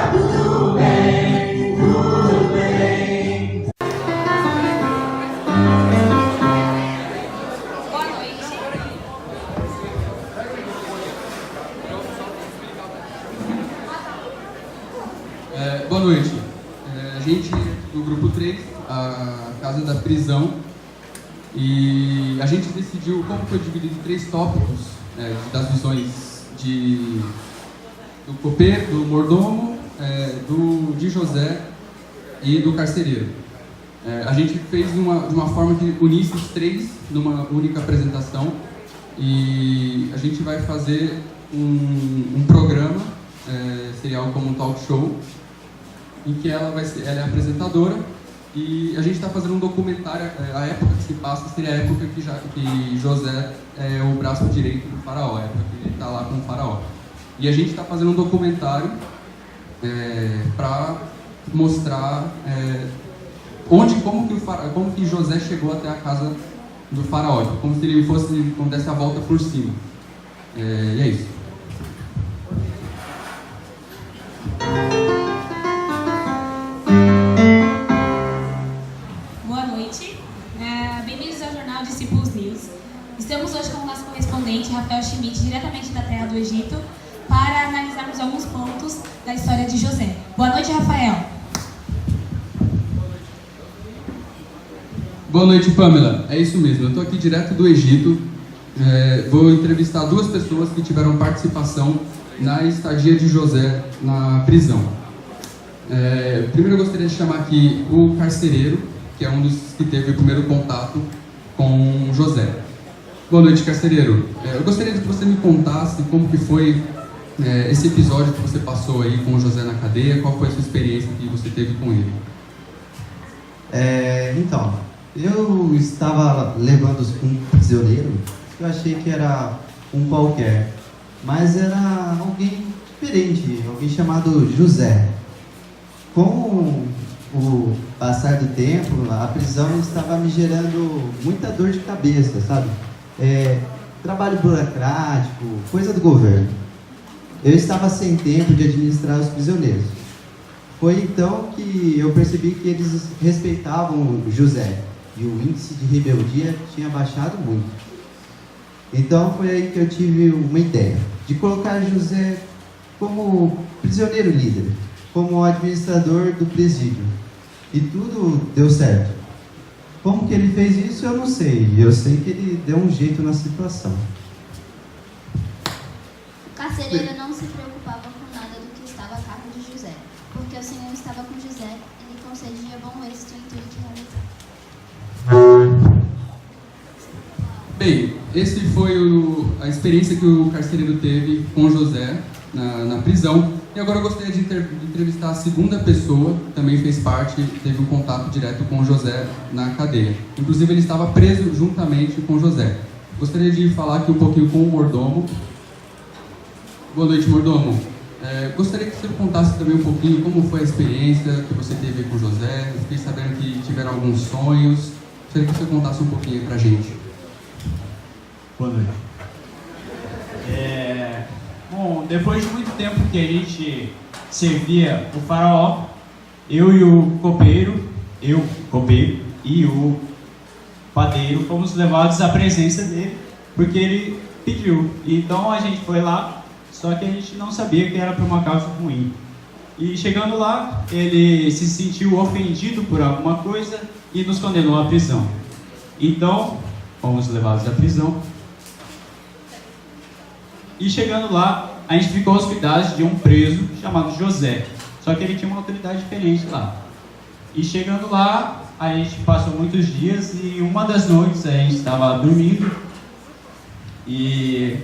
Tudo bem, tudo bem. Boa noite. Boa noite. A gente, do grupo 3, a Casa da Prisão, e a gente decidiu, como foi dividido em 3 tópicos, das visões do copeiro, do mordomo, de José e do carcereiro. A gente fez de uma forma que unisse os 3 numa única apresentação, e a gente vai fazer um programa, seria algo como um talk show, em que ela é apresentadora, e a gente está fazendo um documentário. A época que se passa seria a época que José é o braço direito do faraó, a época que ele está lá com o faraó. E a gente está fazendo um documentário para mostrar como que José chegou até a casa do faraó, como se ele desse a volta por cima. E é isso. Bem-vindos ao jornal Discípulos News. Estamos hoje com o nosso correspondente, Rafael Schmidt, diretamente da terra do Egito, para analisarmos alguns pontos da história de José. Boa noite, Rafael. Boa noite, Pamela. É isso mesmo, eu estou aqui direto do Egito. Vou entrevistar 2 pessoas que tiveram participação na estadia de José na prisão. Primeiro eu gostaria de chamar aqui o carcereiro, que é um dos que teve o primeiro contato com José. Boa noite, carcereiro. Eu gostaria que você me contasse como que foi esse episódio que você passou aí com o José na cadeia, qual foi a sua experiência que você teve com ele? Então, eu estava levando um prisioneiro que eu achei que era um qualquer, mas era alguém diferente, alguém chamado José. Com o passar do tempo, a prisão estava me gerando muita dor de cabeça, sabe? Trabalho burocrático, coisa do governo. Eu estava sem tempo de administrar os prisioneiros. Foi então que eu percebi que eles respeitavam José e o índice de rebeldia tinha baixado muito. Então foi aí que eu tive uma ideia de colocar José como prisioneiro líder, como administrador do presídio. E tudo deu certo. Como que ele fez isso, eu não sei. Eu sei que ele deu um jeito na situação. O carcereiro não se preocupava com nada do que estava a cargo de José, porque o Senhor estava com José e lhe concedia bom êxito em tudo que realizava. Bem, esse foi a experiência que o carcereiro teve com José na prisão. E agora eu gostaria de entrevistar a segunda pessoa, que também fez parte, teve um contato direto com José na cadeia. Inclusive ele estava preso juntamente com José. Gostaria de falar aqui um pouquinho com o mordomo. Boa noite, mordomo. Gostaria que você contasse também um pouquinho como foi a experiência que você teve com José. Eu fiquei sabendo que tiveram alguns sonhos. Gostaria que você contasse um pouquinho pra gente. Boa noite. Bom, depois de muito tempo que a gente servia o faraó, eu e o copeiro e o padeiro fomos levados à presença dele, porque ele pediu. Então a gente foi lá, só que a gente não sabia que era por uma causa ruim. E chegando lá, ele se sentiu ofendido por alguma coisa e nos condenou à prisão. Então, fomos levados à prisão. E chegando lá, a gente ficou aos cuidados de um preso chamado José. Só que ele tinha uma autoridade diferente lá. E chegando lá, a gente passou muitos dias e uma das noites a gente estava dormindo e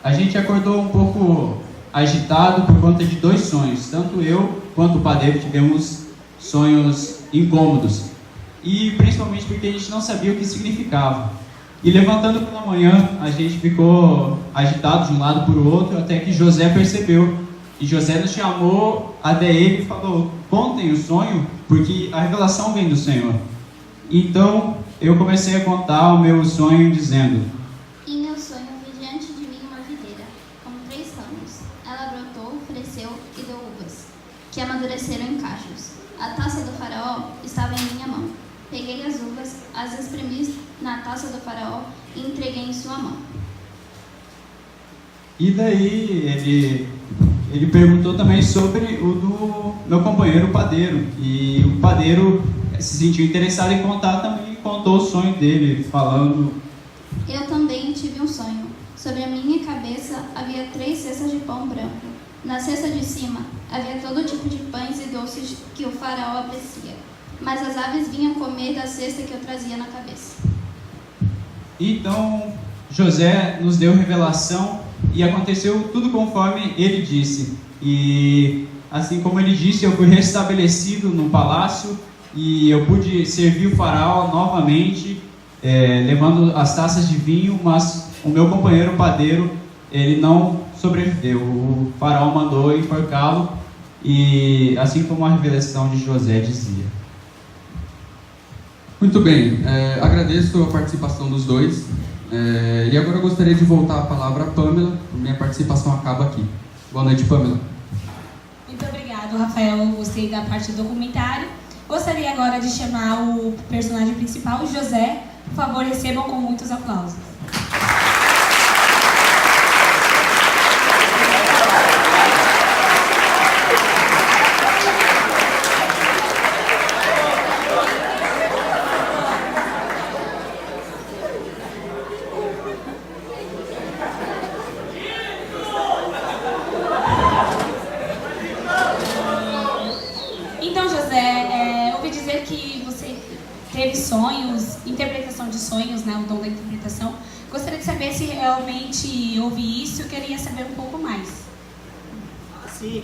a gente acordou um pouco agitado por conta de 2 sonhos. Tanto eu quanto o padeiro tivemos sonhos incômodos. E principalmente porque a gente não sabia o que significava. E levantando pela manhã, a gente ficou agitado de um lado para o outro, até que José percebeu. E José nos chamou até ele e falou: contem o sonho, porque a revelação vem do Senhor. Então, eu comecei a contar o meu sonho dizendo: Em meu sonho vi diante de mim uma videira, com 3 ramos. Ela brotou, cresceu e deu uvas. que amadureceram em cachos. A taça do faraó estava em minha mão. Peguei as uvas, as espremi na taça do faraó e entreguei em sua mão. E daí ele perguntou também sobre o do meu companheiro padeiro. E o padeiro se sentiu interessado em contar também, contou o sonho dele, falando... Eu também tive um sonho. Sobre a minha cabeça havia 3 cestas de pão branco. Na cesta de cima havia todo tipo de pães e doces que o faraó aprecia. Mas as aves vinham comer da cesta que eu trazia na cabeça. Então José nos deu revelação e aconteceu tudo conforme ele disse. E assim como ele disse, eu fui restabelecido no palácio e eu pude servir o faraó novamente, levando as taças de vinho, mas o meu companheiro padeiro, ele não sobreviveu. O faraó mandou enforcá-lo, e assim como a revelação de José dizia. Muito bem, agradeço a participação dos dois. E agora eu gostaria de voltar a palavra a Pamela. Minha participação acaba aqui. Boa noite, Pamela. Muito obrigado, Rafael. Gostei da parte do documentário. Gostaria agora de chamar o personagem principal, José. Por favor, recebam com muitos aplausos. Teve sonhos, interpretação de sonhos, né, o dom da interpretação. Gostaria de saber se realmente houve isso, eu queria saber um pouco mais. Sim,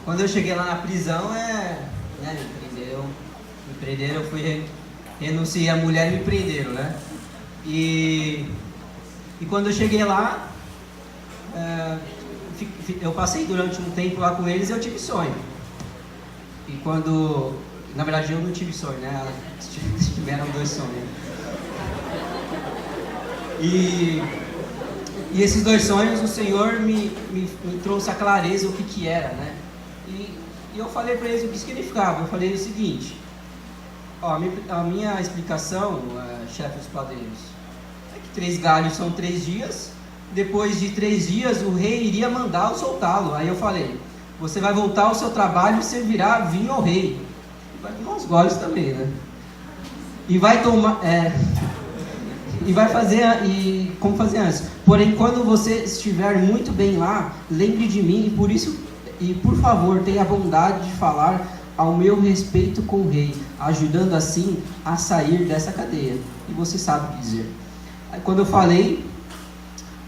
quando eu cheguei lá na prisão, me prenderam, eu fui renunciei à mulher e me prenderam, né? E quando eu cheguei lá, eu passei durante um tempo lá com eles e eu tive sonho. E quando... Na verdade, eu não tive sonho, né? Tiveram 2 sonhos. E esses 2 sonhos, o Senhor me trouxe a clareza o que era, né? E eu falei para eles o que significava. Eu falei o seguinte... Ó, a minha explicação, chefe dos padeiros, é que 3 galhos são 3 dias. Depois de 3 dias, o rei iria mandá-lo soltá-lo. Aí eu falei... Você vai voltar ao seu trabalho e servirá vinho ao rei. Vai tomar uns goles também, né? E vai tomar... e vai fazer... como fazer antes. Porém, quando você estiver muito bem lá, lembre de mim e por favor, tenha a bondade de falar ao meu respeito com o rei, ajudando assim a sair dessa cadeia. E você sabe o que dizer. Aí, quando eu falei...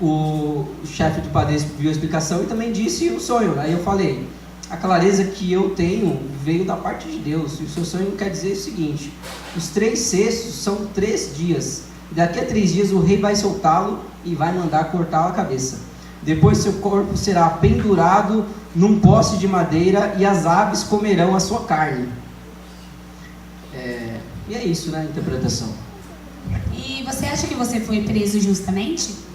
O chefe do padeiro viu a explicação e também disse o sonho. Aí eu falei, a clareza que eu tenho veio da parte de Deus. E o seu sonho quer dizer o seguinte, os 3 cestos são 3 dias. Daqui a 3 dias o rei vai soltá-lo e vai mandar cortar a cabeça. Depois seu corpo será pendurado num poste de madeira e as aves comerão a sua carne. E é isso, né, a interpretação. E você acha que você foi preso justamente?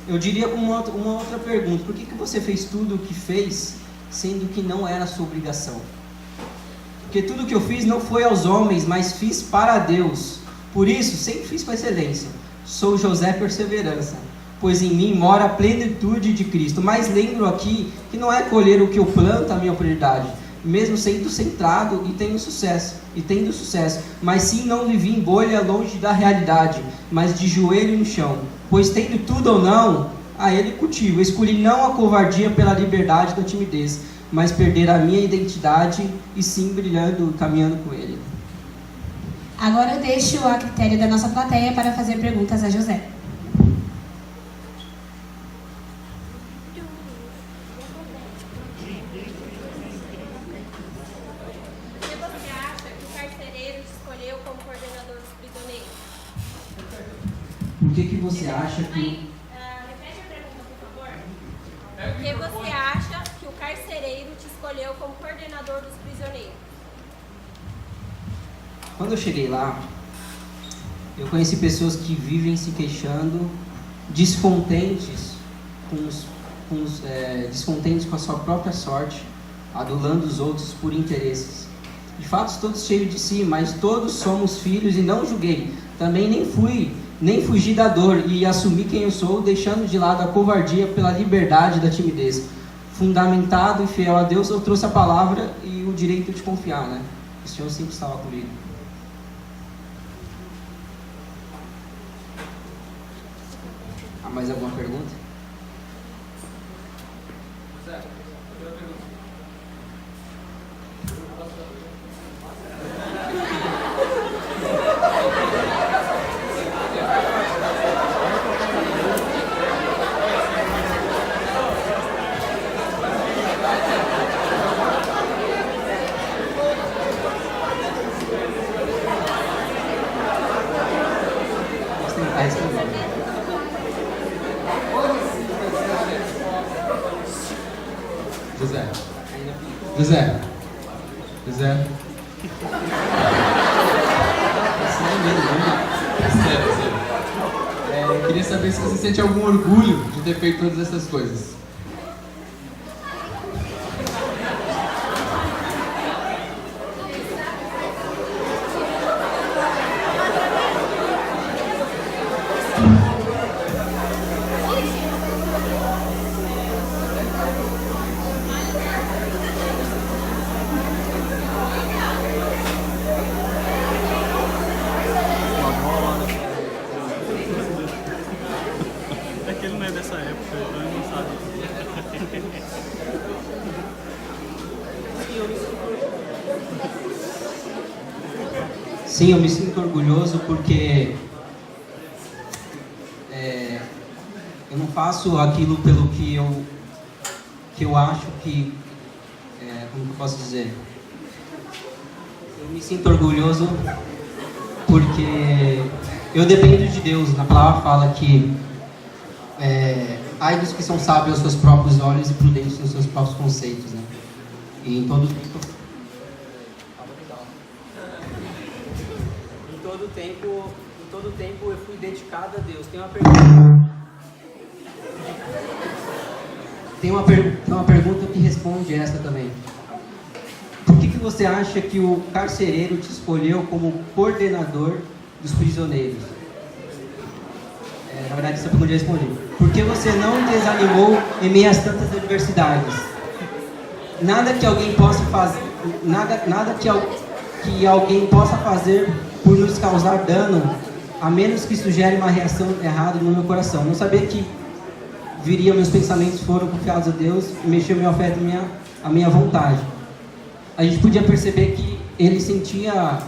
Eu diria uma outra pergunta. Por que você fez tudo o que fez, sendo que não era sua obrigação? Porque tudo o que eu fiz não foi aos homens, mas fiz para Deus. Por isso, sempre fiz com excelência. Sou José Perseverança, pois em mim mora a plenitude de Cristo. Mas lembro aqui que não é colher o que eu planto a minha prioridade, mesmo sendo centrado e tendo sucesso, mas sim não vivi em bolha longe da realidade, mas de joelho no chão, pois tendo tudo ou não, a ele cultivo. Escolhi não a covardia pela liberdade da timidez, mas perder a minha identidade e sim brilhando e caminhando com ele. Agora eu deixo a critério da nossa plateia para fazer perguntas a José. Por que você acha que... Repete a pergunta, por favor. Por que você acha que o carcereiro te escolheu como coordenador dos prisioneiros? Quando eu cheguei lá, eu conheci pessoas que vivem se queixando descontentes descontentes com a sua própria sorte, adulando os outros por interesses. De fato, todos cheios de si, mas todos somos filhos e não julguei. Também nem fugi da dor e assumi quem eu sou, deixando de lado a covardia pela liberdade da timidez. Fundamentado e fiel a Deus, eu trouxe a palavra e o direito de confiar, né? O Senhor sempre estava comigo. Há mais alguma pergunta? José. Eu queria saber se você sente algum orgulho de ter feito todas essas coisas. Sim, eu me sinto orgulhoso porque eu não faço aquilo pelo que eu acho que... como que eu posso dizer? Eu me sinto orgulhoso porque eu dependo de Deus. Na palavra fala que ai dos que são sábios aos seus próprios olhos e prudentes nos seus próprios conceitos, né? E em todo tempo eu fui dedicado a Deus. Tem uma pergunta que responde essa também. Por que você acha que o carcereiro te escolheu como coordenador dos prisioneiros? Na verdade, essa pergunta eu respondi. Por que você não desanimou em meio a tantas adversidades? Nada que alguém possa fazer, nada que alguém possa fazer por nos causar dano, a menos que sugere uma reação errada no meu coração. Não sabia que meus pensamentos foram confiados a Deus, mexeu meu afeto e a minha vontade. A gente podia perceber que ele sentia,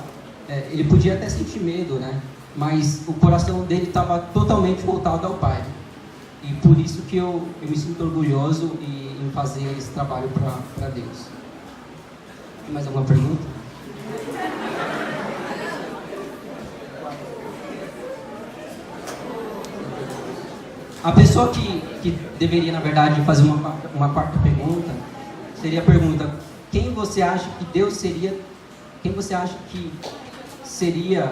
ele podia até sentir medo, né? Mas o coração dele estava totalmente voltado ao Pai. E por isso que eu me sinto orgulhoso em fazer esse trabalho para Deus. Tem mais alguma pergunta? A pessoa que deveria, na verdade, fazer uma quarta pergunta seria a pergunta: quem você acha que Deus seria? Quem você acha que seria?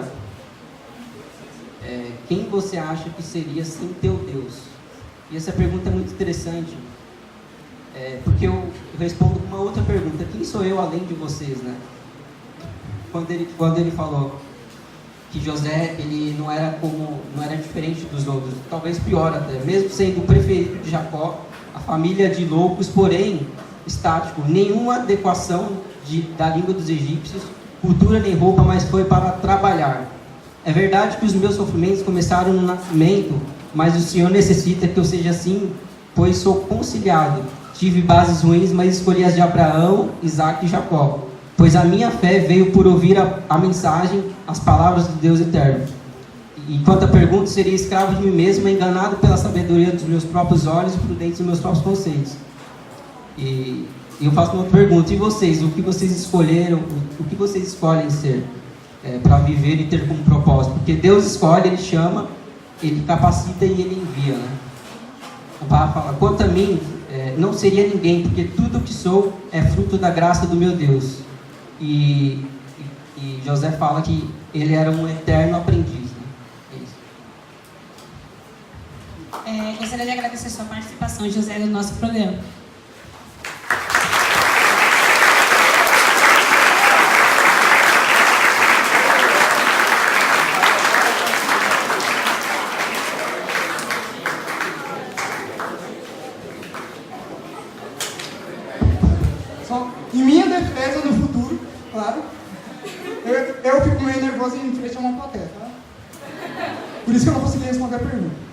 Quem você acha que seria sem teu Deus? E essa pergunta é muito interessante, porque eu respondo com uma outra pergunta: quem sou eu além de vocês, né? Quando ele falou que José, ele não era diferente dos outros, talvez pior até, mesmo sendo o preferido de Jacó, a família de loucos, porém estático, nenhuma adequação da língua dos egípcios, cultura nem roupa, mas foi para trabalhar. É verdade que os meus sofrimentos começaram no nascimento, mas o Senhor necessita que eu seja assim, pois sou conciliado. Tive bases ruins, mas escolhi as de Abraão, Isaac e Jacó. Pois a minha fé veio por ouvir a mensagem, as palavras do Deus eterno. E quanto à pergunta, seria escravo de mim mesmo, enganado pela sabedoria dos meus próprios olhos e prudente dos meus próprios conceitos. E eu faço uma outra pergunta: e vocês? O que vocês escolheram? O que vocês escolhem ser para viver e ter como propósito? Porque Deus escolhe, Ele chama, Ele capacita e Ele envia, né? A palavra fala: quanto a mim, não seria ninguém, porque tudo o que sou é fruto da graça do meu Deus. E José fala que ele era um eterno aprendiz, né? É isso. Gostaria de agradecer a sua participação, José, no nosso programa. Só em minha defesa no futuro, claro, eu fico meio nervoso em frente a uma plateia, tá? Por isso que eu não consegui responder a pergunta.